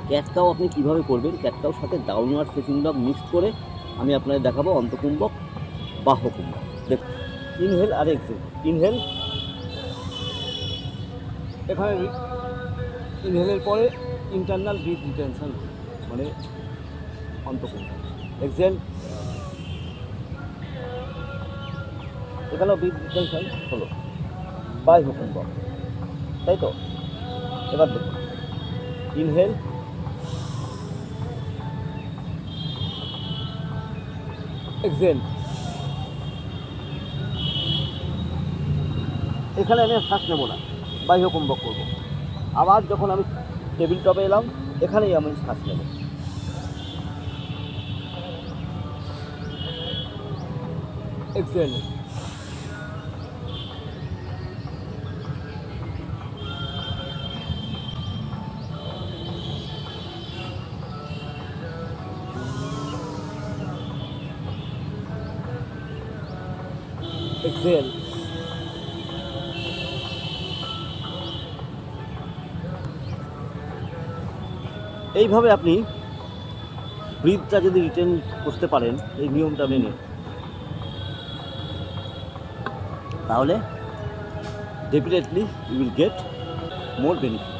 Cat cow আপনি কীভাবে করবেন, ক্যাট কাউর সাথে ডাউনওয়ার্ড ফেসিং ডগ মিক্স করে আমি আপনাদের দেখাবো অন্তকুম্বক বাহ্যকুম্বক। দেখুন, ইনহেল আর এক্সহেল। ইনহেল, এখানে ইনহেলের পরে ইন্টারনাল ব্রিথ রিটেনশন মানে অন্তকুম্বক। এক্সহেল, এখানেও ব্রিথ রিটেনশন হলো বাহ্যকুম্বক, তাই তো? এবার দেখুন, ইনহেল, এক্সহেল, এখানে আমি শ্বাস নেব না, বাহ্যকুম্বক করবো। আবার যখন আমি টেবিল টপে এলাম, এখানেই আমি শ্বাস নেব। Exhale, exhale. এইভাবে আপনি ব্রিথটা যদি রিটেন করতে পারেন এই নিয়মটা মেনে, তাহলে definitely you will get more benefit.